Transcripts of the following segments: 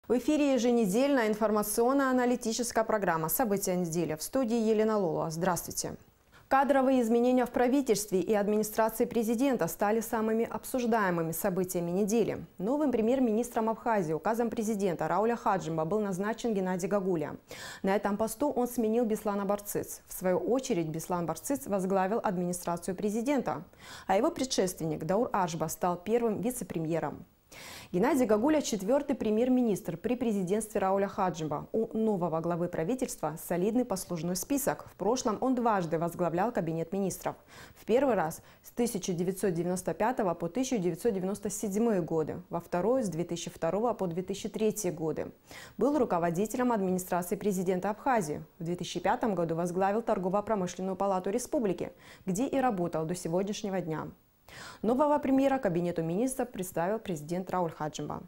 В эфире еженедельная информационно-аналитическая программа «События недели». В студии Елена Лолова. Здравствуйте. Кадровые изменения в правительстве и администрации президента стали самыми обсуждаемыми событиями недели. Новым премьер-министром Абхазии указом президента Рауля Хаджимба был назначен Геннадий Гагуля. На этом посту он сменил Беслана Барцыц. В свою очередь Беслан Барцыц возглавил администрацию президента, а его предшественник Даур Ашба стал первым вице-премьером. Геннадий Гагуля – четвертый премьер-министр при президентстве Рауля Хаджимба. У нового главы правительства солидный послужной список. В прошлом он дважды возглавлял кабинет министров. В первый раз с 1995 по 1997 годы, во второй с 2002 по 2003 годы. Был руководителем администрации президента Абхазии. В 2005 году возглавил торгово-промышленную палату республики, где и работал до сегодняшнего дня. Нового премьера кабинету министров представил президент Рауль Хаджимба.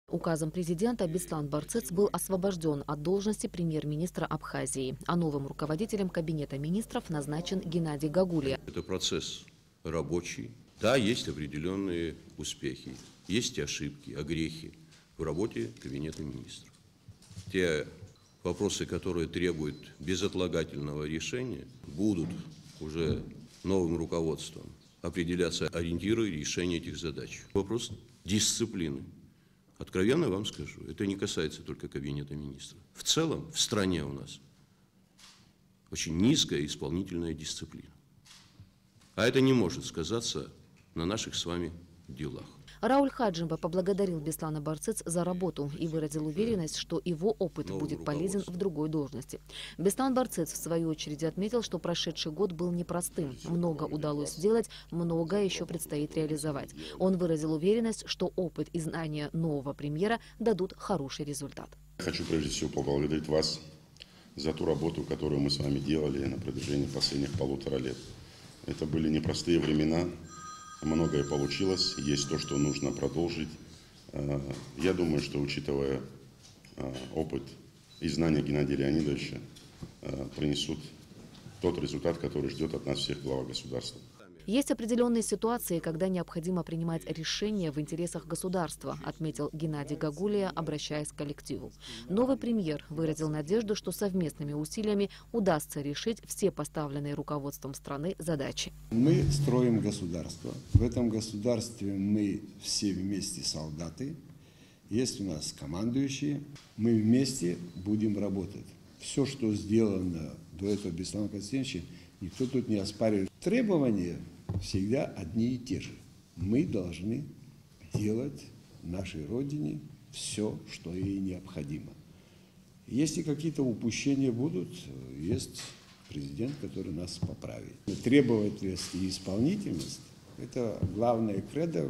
Указом президента Беслан Барцыц был освобожден от должности премьер-министра Абхазии, а новым руководителем кабинета министров назначен Геннадий Гагуля. Это процесс рабочий. Да, есть определенные успехи, есть ошибки, огрехи в работе кабинета министров. Те вопросы, которые требуют безотлагательного решения, будут уже новым руководством определяться ориентиры решения этих задач. Вопрос дисциплины. Откровенно вам скажу, это не касается только кабинета министров. В целом, в стране у нас очень низкая исполнительная дисциплина. А это не может сказаться на наших с вами делах. Рауль Хаджимба поблагодарил Беслана Барцыц за работу и выразил уверенность, что его опыт будет полезен в другой должности. Беслан Барцыц в свою очередь отметил, что прошедший год был непростым. Много удалось сделать, многое еще предстоит реализовать. Он выразил уверенность, что опыт и знания нового премьера дадут хороший результат. Я хочу прежде всего поблагодарить вас за ту работу, которую мы с вами делали на протяжении последних 1,5 лет. Это были непростые времена. Многое получилось, есть то, что нужно продолжить. Я думаю, что, учитывая опыт и знания Геннадия Леонидовича, принесут тот результат, который ждет от нас всех глав государства. Есть определенные ситуации, когда необходимо принимать решения в интересах государства, отметил Геннадий Гагуля, обращаясь к коллективу. Новый премьер выразил надежду, что совместными усилиями удастся решить все поставленные руководством страны задачи. Мы строим государство. В этом государстве мы все вместе солдаты. Есть у нас командующие. Мы вместе будем работать. Все, что сделано до этого Бесланом Константиновичем, никто тут не оспаривает. Требования всегда одни и те же. Мы должны делать нашей Родине все, что ей необходимо. Если какие-то упущения будут, есть президент, который нас поправит. Требовательность и исполнительность – это главное кредо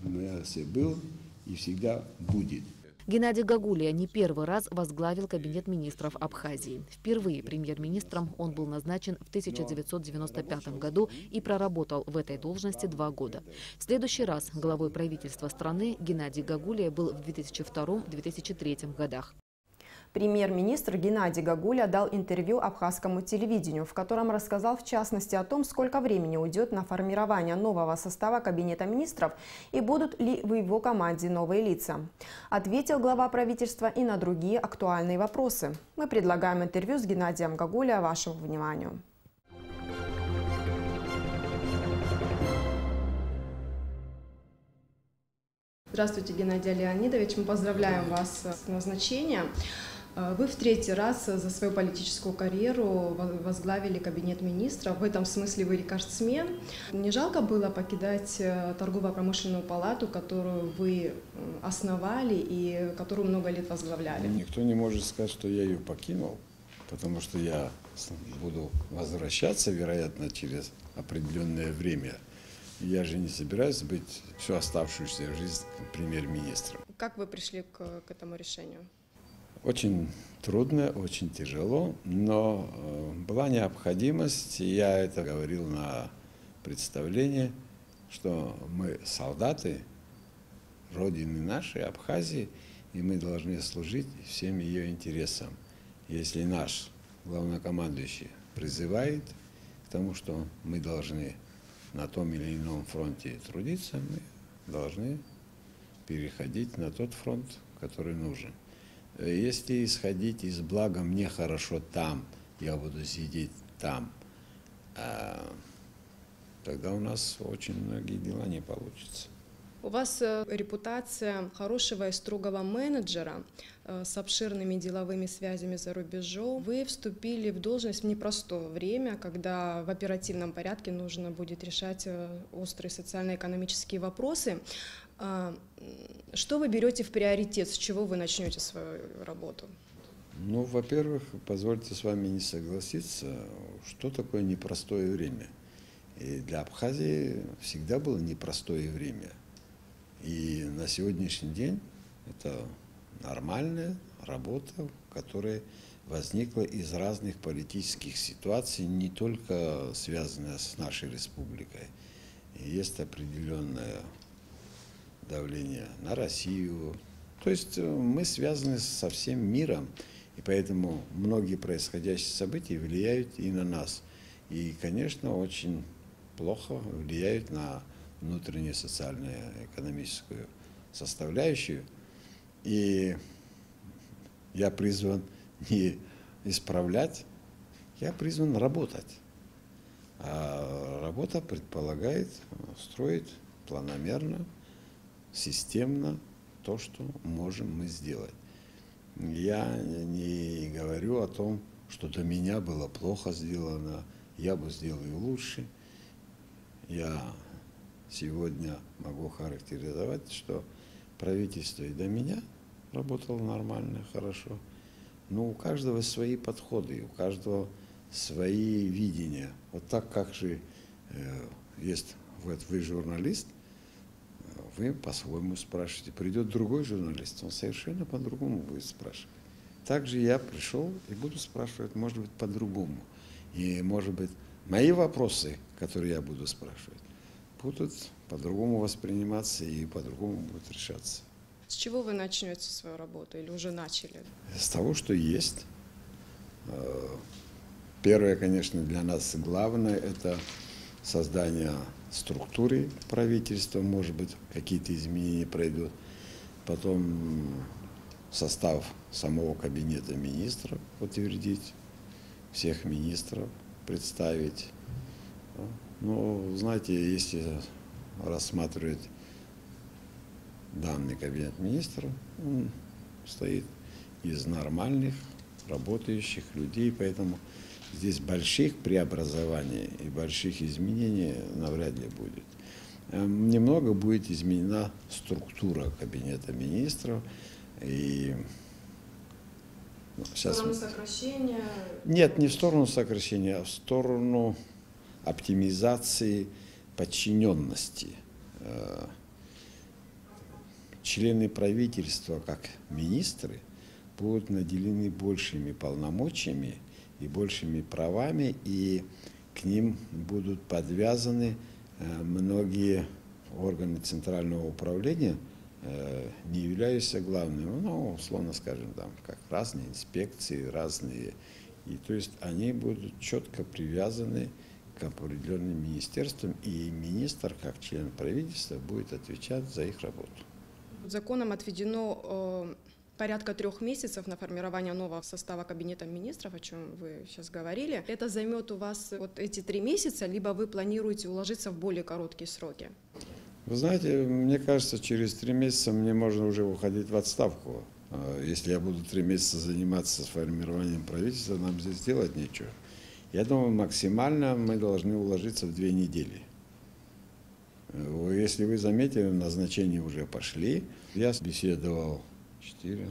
у нас и был, и всегда будет. Геннадий Гагуля не первый раз возглавил кабинет министров Абхазии. Впервые премьер-министром он был назначен в 1995 году и проработал в этой должности 2 года. В следующий раз главой правительства страны Геннадий Гагуля был в 2002-2003 годах. Премьер-министр Геннадий Гагуля дал интервью абхазскому телевидению, в котором рассказал в частности о том, сколько времени уйдет на формирование нового состава кабинета министров и будут ли в его команде новые лица. Ответил глава правительства и на другие актуальные вопросы. Мы предлагаем интервью с Геннадием Гагуля вашему вниманию. Здравствуйте, Геннадий Леонидович. Мы поздравляем вас с назначением. Вы в 3-й раз за свою политическую карьеру возглавили кабинет министров. В этом смысле вы рекордсмен. Не жалко было покидать торгово-промышленную палату, которую вы основали и которую много лет возглавляли? Никто не может сказать, что я ее покинул, потому что я буду возвращаться, вероятно, через определенное время. Я же не собираюсь быть всю оставшуюся жизнь премьер-министром. Как вы пришли к этому решению? Очень трудно, очень тяжело, но была необходимость, и я это говорил на представлении, что мы солдаты Родины нашей, Абхазии, и мы должны служить всем ее интересам. Если наш главнокомандующий призывает к тому, что мы должны на том или ином фронте трудиться, мы должны переходить на тот фронт, который нужен. Если исходить из блага «мне хорошо там, я буду сидеть там», тогда у нас очень многие дела не получатся. У вас репутация хорошего и строгого менеджера с обширными деловыми связями за рубежом. Вы вступили в должность в непростое время, когда в оперативном порядке нужно будет решать острые социально-экономические вопросы. Что вы берете в приоритет, с чего вы начнете свою работу? Ну, во-первых, позвольте с вами не согласиться, что такое непростое время. И для Абхазии всегда было непростое время. И на сегодняшний день это нормальная работа, которая возникла из разных политических ситуаций, не только связанная с нашей республикой. И есть определенное давление на Россию. То есть мы связаны со всем миром, и поэтому многие происходящие события влияют и на нас. И, конечно, очень плохо влияют на внутреннюю социально-экономическую составляющую. И я призван не исправлять, я призван работать. А работа предполагает строить планомерно, системно то, что можем мы сделать. Я не говорю о том, что до меня было плохо сделано, я бы сделал и лучше. Я сегодня могу характеризовать, что правительство и до меня работало нормально, хорошо. Но у каждого свои подходы, у каждого свои видения. Вот так как же есть, вот вы журналист, вы по-своему спрашиваете. Придет другой журналист, он совершенно по-другому будет спрашивать. Также я пришел и буду спрашивать, может быть, по-другому. И, может быть, мои вопросы, которые я буду спрашивать, будут по-другому восприниматься и по-другому будут решаться. С чего вы начнете свою работу или уже начали? С того, что есть. Первое, конечно, для нас главное – это создание структуры правительства, может быть, какие-то изменения пройдут. Потом состав самого кабинета министров утвердить, всех министров представить. Ну, знаете, если рассматривать данный кабинет министров, он состоит из нормальных, работающих людей, поэтому здесь больших преобразований и больших изменений навряд ли будет. Немного будет изменена структура кабинета министров. И в сторону сокращения? Нет, не в сторону сокращения, а в сторону оптимизации подчиненности. Члены правительства, как министры, будут наделены большими полномочиями и большими правами, и к ним будут подвязаны многие органы центрального управления, не являются главными, ну, условно скажем, там, как разные инспекции, разные, и то есть они будут четко привязаны к определенным министерствам, и министр, как член правительства, будет отвечать за их работу. Законом отведено порядка 3 месяцев на формирование нового состава кабинета министров, о чем вы сейчас говорили. Это займет у вас вот эти 3 месяца, либо вы планируете уложиться в более короткие сроки? Вы знаете, мне кажется, через 3 месяца мне можно уже уходить в отставку. Если я буду 3 месяца заниматься формированием правительства, нам здесь делать нечего. Я думаю, максимально мы должны уложиться в 2 недели. Если вы заметили, назначения уже пошли. Я беседовал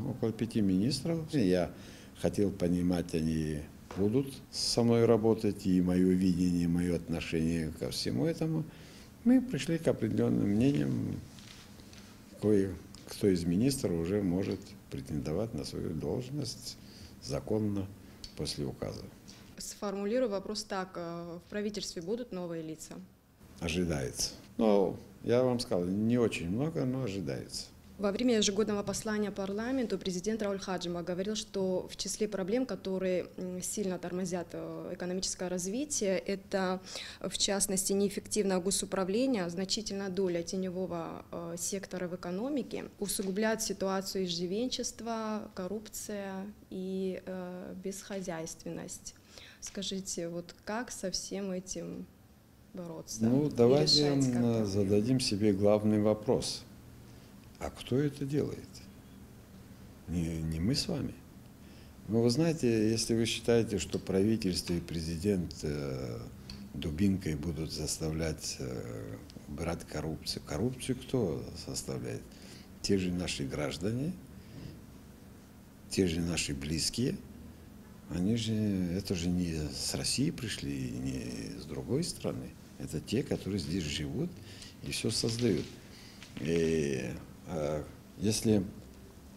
около 5 министров. Я хотел понимать, они будут со мной работать, и мое видение, мое отношение ко всему этому. Мы пришли к определенным мнениям, кто из министров уже может претендовать на свою должность законно после указа. Сформулирую вопрос так. В правительстве будут новые лица? Ожидается. Ну, я вам сказал, не очень много, но ожидается. Во время ежегодного послания парламенту президент Рауль Хаджима говорил, что в числе проблем, которые сильно тормозят экономическое развитие, это, в частности, неэффективное госуправление, значительная доля теневого сектора в экономике, усугубляет ситуацию иждивенчества, коррупция и бесхозяйственность. Скажите, вот как со всем этим бороться? Ну, давайте зададим себе главный вопрос. А кто это делает? Не мы с вами. Но вы знаете, если вы считаете, что правительство и президент дубинкой будут заставлять убирать коррупцию. Коррупцию кто составляет? Те же наши граждане, те же наши близкие. Они же, это же не с России пришли, не с другой страны. Это те, которые здесь живут и все создают. И если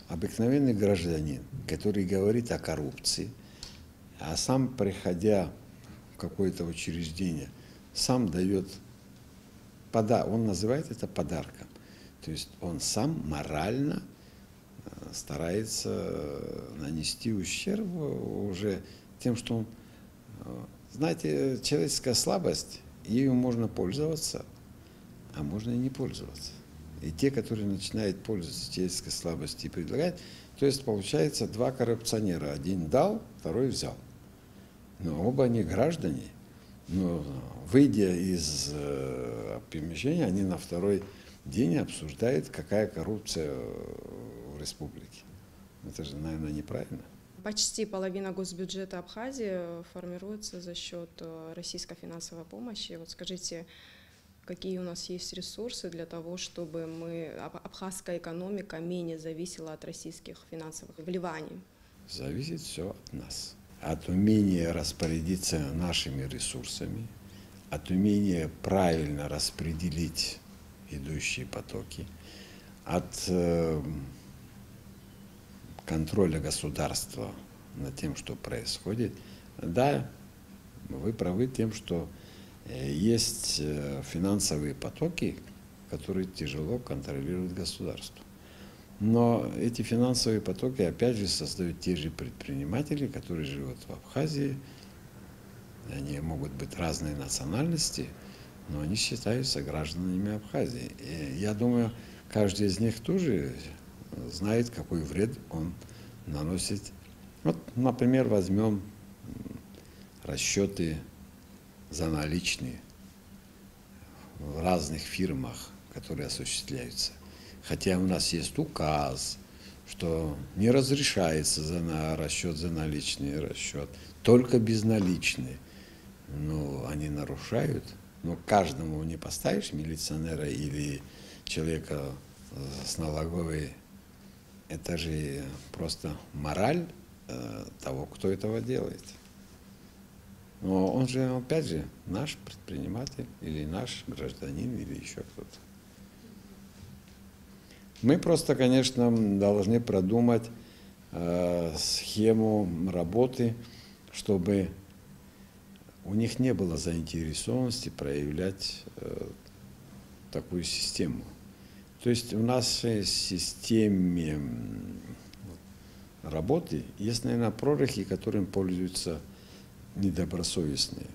обыкновенный гражданин, который говорит о коррупции, а сам, приходя в какое-то учреждение, сам дает подарок, он называет это подарком. То есть он сам морально старается нанести ущерб уже тем, что он, знаете, человеческая слабость, ею можно пользоваться, а можно и не пользоваться. И те, которые начинают пользоваться человеческой слабостью и предлагают, то есть получается два коррупционера. Один дал, второй взял. Но оба они граждане. Но выйдя из помещения, они на второй день обсуждают, какая коррупция в республике. Это же, наверное, неправильно. Почти половина госбюджета Абхазии формируется за счет российской финансовой помощи. Вот скажите, какие у нас есть ресурсы для того, чтобы абхазская экономика менее зависела от российских финансовых вливаний? Зависит все от нас. От умения распорядиться нашими ресурсами, от умения правильно распределить идущие потоки, от контроля государства над тем, что происходит. Да, вы правы тем, что есть финансовые потоки, которые тяжело контролирует государство. Но эти финансовые потоки, опять же, создают те же предприниматели, которые живут в Абхазии. Они могут быть разной национальности, но они считаются гражданами Абхазии. И я думаю, каждый из них тоже знает, какой вред он наносит. Вот, например, возьмем расчеты за наличные в разных фирмах, которые осуществляются. Хотя у нас есть указ, что не разрешается расчет за наличный расчет, только безналичный. Но они нарушают. Но каждому не поставишь милиционера или человека с налоговой. Это же просто мораль того, кто этого делает. Но он же, опять же, наш предприниматель или наш гражданин или еще кто-то. Мы просто, конечно, должны продумать схему работы, чтобы у них не было заинтересованности проявлять такую систему. То есть у нас в системе работы есть, наверное, прорехи, которым пользуются недобросовестные.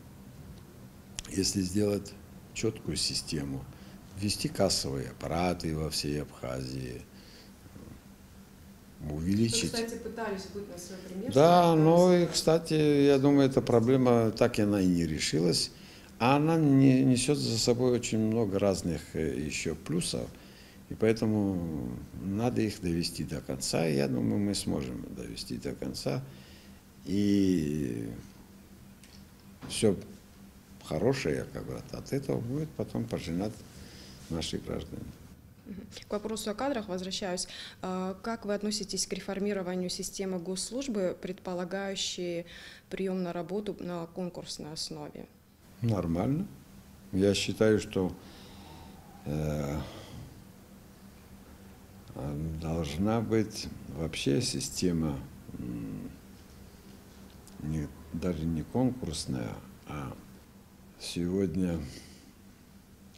Если сделать четкую систему, ввести кассовые аппараты во всей Абхазии, увеличить. Вы, кстати, пытались быть на свой пример. Да, но и, кстати, я думаю, эта проблема так и она и не решилась. А она несет за собой очень много разных еще плюсов. И поэтому надо их довести до конца. И я думаю, мы сможем довести до конца. И все хорошее, как бы, от этого будет потом пожинать наши граждане. К вопросу о кадрах возвращаюсь. Как вы относитесь к реформированию системы госслужбы, предполагающей прием на работу на конкурсной основе? Нормально. Я считаю, что должна быть вообще система даже не конкурсная, а сегодня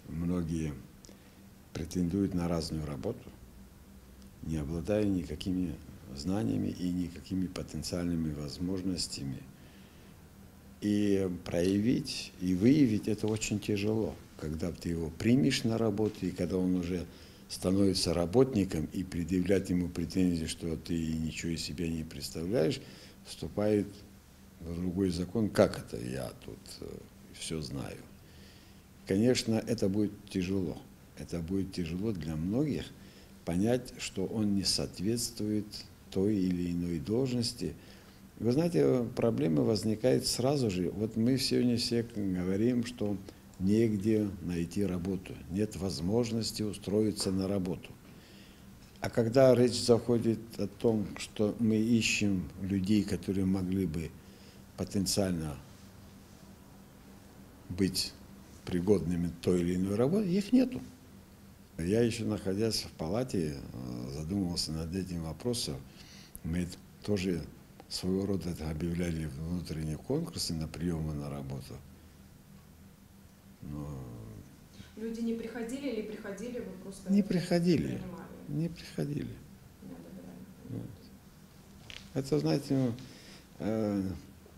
многие претендуют на разную работу. не обладая никакими знаниями и никакими потенциальными возможностями. И проявить, и выявить это очень тяжело, когда ты его примешь на работу, и когда он уже становится работником, и предъявлять ему претензии, что ты ничего из себя не представляешь, вступает в другой закон. Как это я тут все знаю? Конечно, это будет тяжело. Это будет тяжело для многих понять, что он не соответствует той или иной должности. Вы знаете, проблема возникает сразу же. Вот мы сегодня все говорим, что негде найти работу, нет возможности устроиться на работу. А когда речь заходит о том, что мы ищем людей, которые могли бы потенциально быть пригодными к той или иной работе, их нету. Я еще, находясь в палате, задумывался над этим вопросом. Мы тоже своего рода это объявляли внутренние конкурсы на приемы на работу. Но Люди не приходили или приходили, вы просто не приходили. принимали? Не приходили. Не одобряли. Вот. Это, знаете,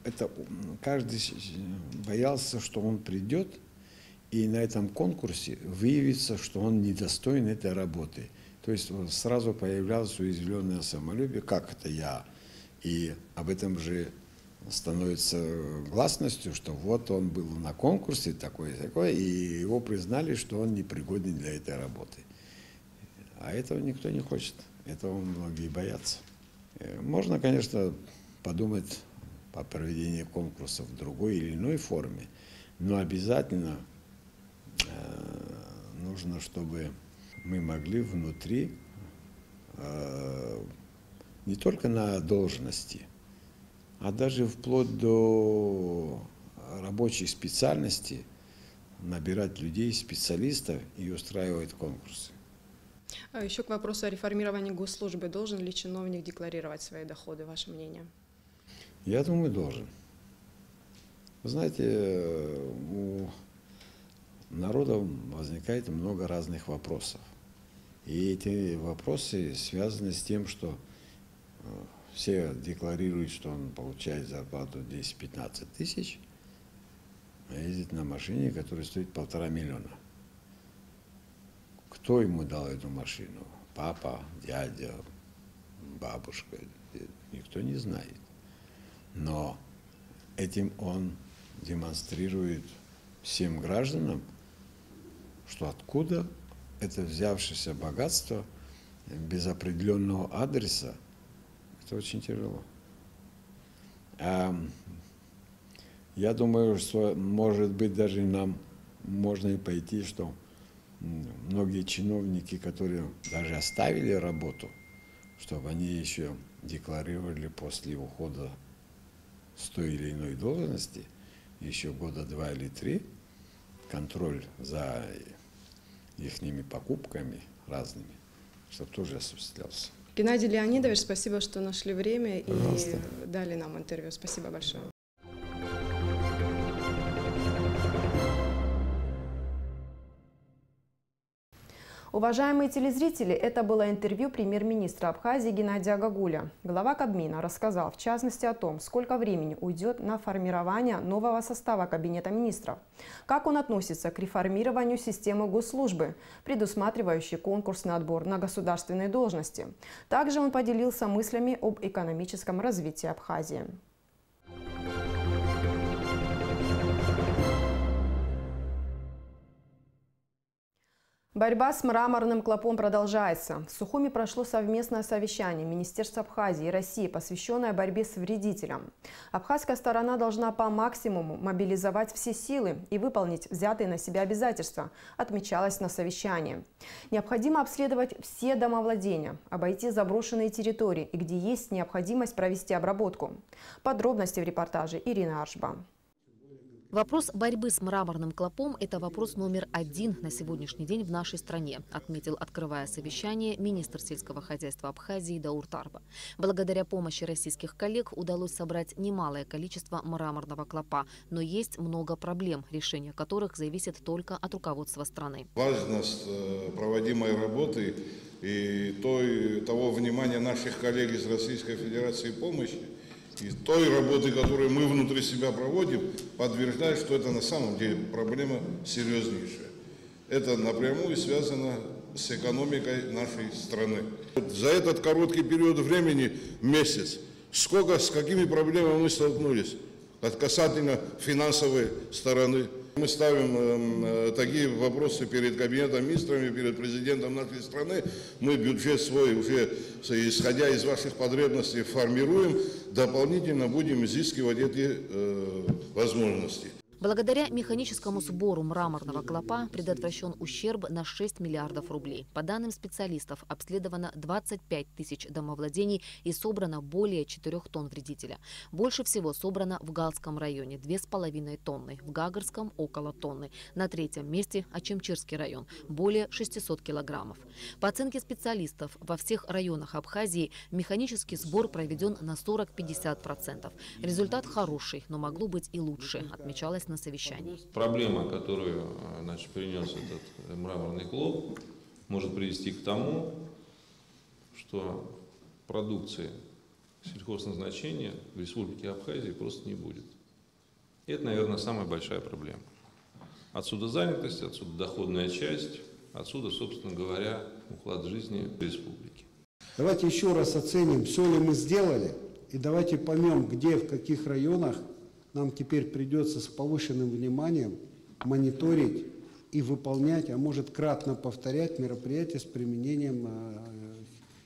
это каждый боялся, что он придет, и на этом конкурсе выявится, что он недостоин этой работы. То есть сразу появлялось уязвленное самолюбие, как это я. И об этом же становится гласностью, что вот он был на конкурсе такой, и его признали, что он непригоден для этой работы. А этого никто не хочет, этого многие боятся. Можно, конечно, подумать о проведении конкурсов в другой или иной форме, но обязательно нужно, чтобы мы могли внутри не только на должности, а даже вплоть до рабочей специальности набирать людей, специалистов и устраивать конкурсы. Еще к вопросу о реформировании госслужбы. Должен ли чиновник декларировать свои доходы? Ваше мнение? Я думаю, должен. Вы знаете, у народа возникает много разных вопросов. И эти вопросы связаны с тем, что все декларируют, что он получает зарплату 10-15 тысяч, а ездит на машине, которая стоит 1,5 миллиона. Кто ему дал эту машину? Папа, дядя, бабушка? Никто не знает. Но этим он демонстрирует всем гражданам, что откуда это взявшееся богатство без определенного адреса. Это очень тяжело. Я думаю, что, может быть, даже нам можно и пойти, что многие чиновники, которые даже оставили работу, чтобы они еще декларировали после ухода с той или иной должности еще года 2 или 3 контроль за ихними покупками разными, чтобы тоже осуществлялся. Геннадий Леонидович, спасибо, что нашли время Пожалуйста. и дали нам интервью. Спасибо большое. Уважаемые телезрители, это было интервью премьер-министра Абхазии Геннадия Гагуля. Глава Кабмина рассказал, в частности, о том, сколько времени уйдет на формирование нового состава Кабинета министров, как он относится к реформированию системы госслужбы, предусматривающей конкурсный отбор на государственные должности. Также он поделился мыслями об экономическом развитии Абхазии. Борьба с мраморным клопом продолжается. В Сухуми прошло совместное совещание Министерства Абхазии и России, посвященное борьбе с вредителем. Абхазская сторона должна по максимуму мобилизовать все силы и выполнить взятые на себя обязательства, отмечалось на совещании. Необходимо обследовать все домовладения, обойти заброшенные территории и где есть необходимость провести обработку. Подробности в репортаже Ирины Аршба. Вопрос борьбы с мраморным клопом – это вопрос номер 1 на сегодняшний день в нашей стране, отметил, открывая совещание, министр сельского хозяйства Абхазии Даур Тарба. Благодаря помощи российских коллег удалось собрать немалое количество мраморного клопа, но есть много проблем, решение которых зависит только от руководства страны. Важность проводимой работы и того внимания наших коллег из Российской Федерации помощи, и той работы, которую мы внутри себя проводим, подтверждает, что это на самом деле проблема серьезнейшая. Это напрямую связано с экономикой нашей страны. За этот короткий период времени, месяц, с какими проблемами мы столкнулись касательно финансовой стороны. Мы ставим такие вопросы перед Кабинетом министров, перед президентом нашей страны. Мы бюджет свой уже, исходя из ваших потребностей, формируем. Дополнительно будем изыскивать эти возможности. Благодаря механическому сбору мраморного клопа предотвращен ущерб на 6 миллиардов рублей. По данным специалистов, обследовано 25 тысяч домовладений и собрано более 4 тонн вредителя. Больше всего собрано в Галском районе – 2,5 тонны, в Гагарском – около тонны. На 3-м месте – Ачимчирский район – более 600 килограммов. По оценке специалистов, во всех районах Абхазии механический сбор проведен на 40–50%. Результат хороший, но могло быть и лучше, отмечалось на совещании. Проблема, которую принес этот мраморный клоп, может привести к тому, что продукции сельхозназначения в Республике Абхазия просто не будет. И это, наверное, самая большая проблема. Отсюда занятость, отсюда доходная часть, отсюда, собственно говоря, уклад жизни республики. Давайте еще раз оценим, все ли мы сделали, и давайте поймем, где, в каких районах нам теперь придется с повышенным вниманием мониторить и выполнять, а может кратно повторять мероприятия с применением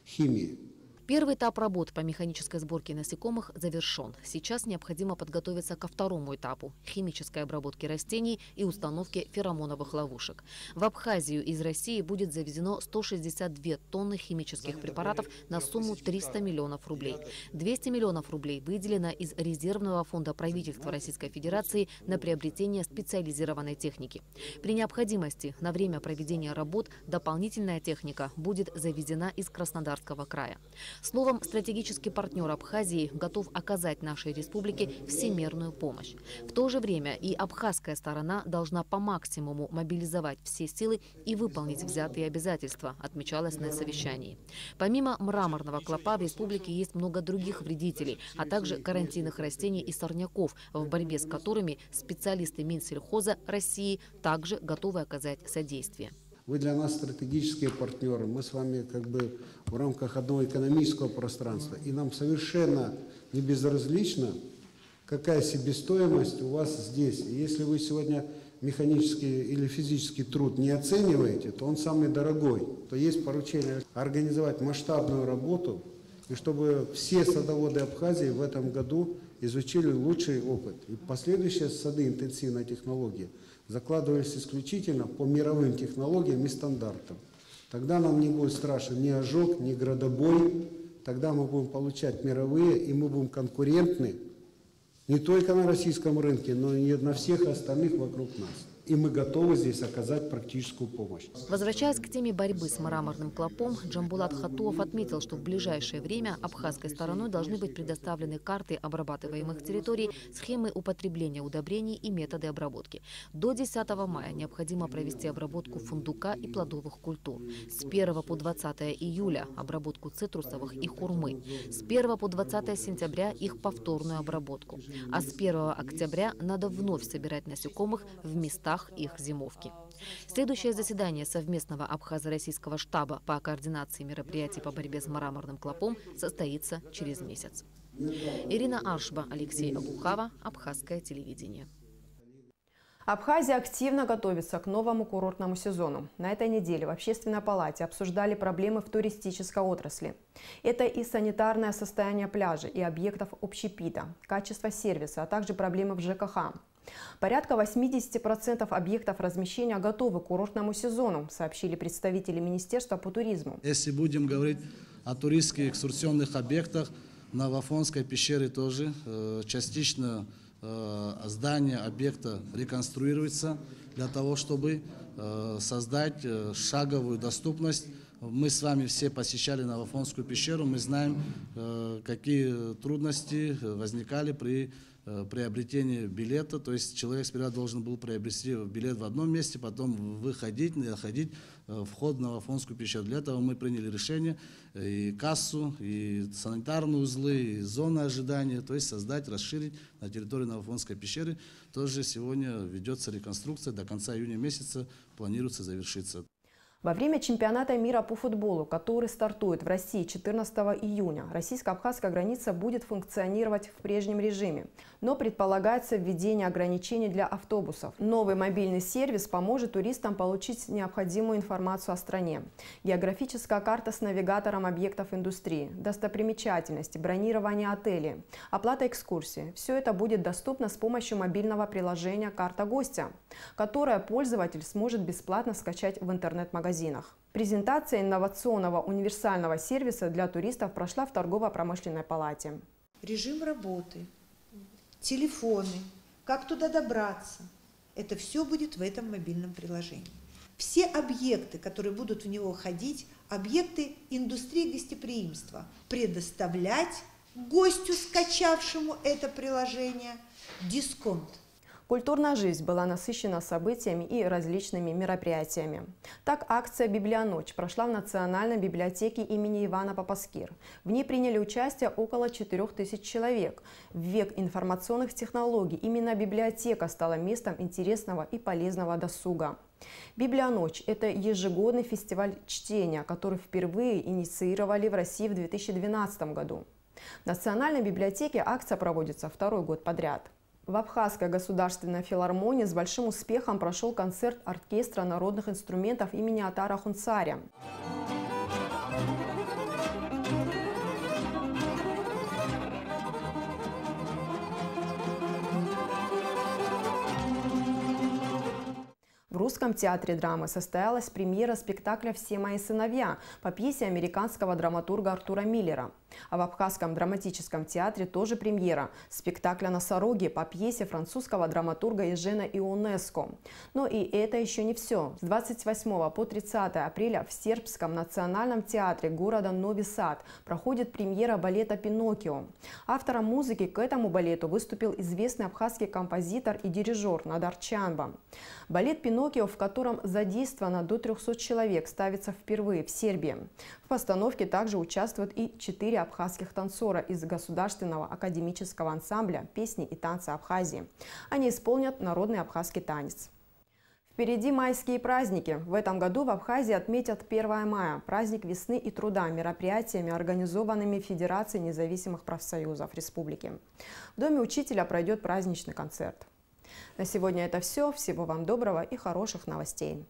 химии. Первый этап работ по механической сборке насекомых завершен. Сейчас необходимо подготовиться ко второму этапу – химической обработке растений и установке феромоновых ловушек. В Абхазию из России будет завезено 162 тонны химических препаратов на сумму 300 миллионов рублей. 200 миллионов рублей выделено из резервного фонда правительства Российской Федерации на приобретение специализированной техники. При необходимости на время проведения работ дополнительная техника будет завезена из Краснодарского края. Словом, стратегический партнер Абхазии готов оказать нашей республике всемирную помощь. В то же время и абхазская сторона должна по максимуму мобилизовать все силы и выполнить взятые обязательства, отмечалось на совещании. Помимо мраморного клопа в республике есть много других вредителей, а также карантинных растений и сорняков, в борьбе с которыми специалисты Минсельхоза России также готовы оказать содействие. Вы для нас стратегические партнеры, мы с вами как бы в рамках одного экономического пространства. И нам совершенно не безразлично, какая себестоимость у вас здесь. И если вы сегодня механический или физический труд не оцениваете, то он самый дорогой. То есть поручение организовать масштабную работу, и чтобы все садоводы Абхазии в этом году изучили лучший опыт. И последующие сады интенсивной технологии закладывались исключительно по мировым технологиям и стандартам. Тогда нам не будет страшен ни ожог, ни градобой. Тогда мы будем получать мировые, и мы будем конкурентны не только на российском рынке, но и на всех остальных вокруг нас. И мы готовы здесь оказать практическую помощь. Возвращаясь к теме борьбы с мраморным клопом, Джамбулат Хатуов отметил, что в ближайшее время абхазской стороной должны быть предоставлены карты обрабатываемых территорий, схемы употребления удобрений и методы обработки. До 10 мая необходимо провести обработку фундука и плодовых культур. С 1 по 20 июля обработку цитрусовых и хурмы. С 1 по 20 сентября их повторную обработку. А с 1 октября надо вновь собирать насекомых в местах их зимовки. Следующее заседание совместного абхазо-российского штаба по координации мероприятий по борьбе с мраморным клопом состоится через месяц. Ирина Аршба, Алексей Абухава, Абхазское телевидение. Абхазия активно готовится к новому курортному сезону. На этой неделе в Общественной палате обсуждали проблемы в туристической отрасли. Это и санитарное состояние пляжей и объектов общепита, качество сервиса, а также проблемы в ЖКХ. Порядка 80% объектов размещения готовы к курортному сезону, сообщили представители Министерства по туризму. Если будем говорить о туристских экскурсионных объектах, на Вафонской пещере тоже частично здание объекта реконструируется для того, чтобы создать шаговую доступность. Мы с вами все посещали Вафонскую пещеру, мы знаем, какие трудности возникали при приобретение билета, то есть человек сперва должен был приобрести билет в одном месте, потом выходить, находить вход на Афонскую пещеру. Для этого мы приняли решение и кассу, и санитарные узлы, и зоны ожидания, то есть создать, расширить на территории Новоафонской пещеры. Тоже сегодня ведется реконструкция, до конца июня месяца планируется завершиться. Во время чемпионата мира по футболу, который стартует в России 14 июня, российско-абхазская граница будет функционировать в прежнем режиме. Но предполагается введение ограничений для автобусов. Новый мобильный сервис поможет туристам получить необходимую информацию о стране. Географическая карта с навигатором объектов индустрии, достопримечательности, бронирование отелей, оплата экскурсии. Все это будет доступно с помощью мобильного приложения «Карта гостя», которое пользователь сможет бесплатно скачать в интернет-магазине. Презентация инновационного универсального сервиса для туристов прошла в торгово-промышленной палате. Режим работы, телефоны, как туда добраться, это все будет в этом мобильном приложении. Все объекты, которые будут в него ходить, объекты индустрии гостеприимства, предоставлять гостю, скачавшему это приложение, дисконт. Культурная жизнь была насыщена событиями и различными мероприятиями. Так, акция «Библионочь» прошла в Национальной библиотеке имени Ивана Папаскир. В ней приняли участие около 4000 человек. В век информационных технологий именно библиотека стала местом интересного и полезного досуга. «Библионочь» – это ежегодный фестиваль чтения, который впервые инициировали в России в 2012 году. В Национальной библиотеке акция проводится второй год подряд. В Абхазской государственной филармонии с большим успехом прошел концерт оркестра народных инструментов имени Атара Хунцаря. В Русском театре драмы состоялась премьера спектакля «Все мои сыновья» по пьесе американского драматурга Артура Миллера. А в Абхазском драматическом театре тоже премьера спектакля «Носороги» по пьесе французского драматурга Ежена Ионеско. Но и это еще не все. С 28 по 30 апреля в Сербском национальном театре города Нови Сад проходит премьера балета «Пиноккио». Автором музыки к этому балету выступил известный абхазский композитор и дирижер Надар Чанба. Балет «Пиноккио», в котором задействовано до 300 человек, ставится впервые в Сербии. В постановке также участвуют и 4 абхазских танцора из Государственного академического ансамбля «Песни и танцы Абхазии». Они исполнят народный абхазский танец. Впереди майские праздники. В этом году в Абхазии отметят 1 мая, праздник весны и труда, мероприятиями, организованными Федерацией независимых профсоюзов республики. В Доме учителя пройдет праздничный концерт. На сегодня это все. Всего вам доброго и хороших новостей.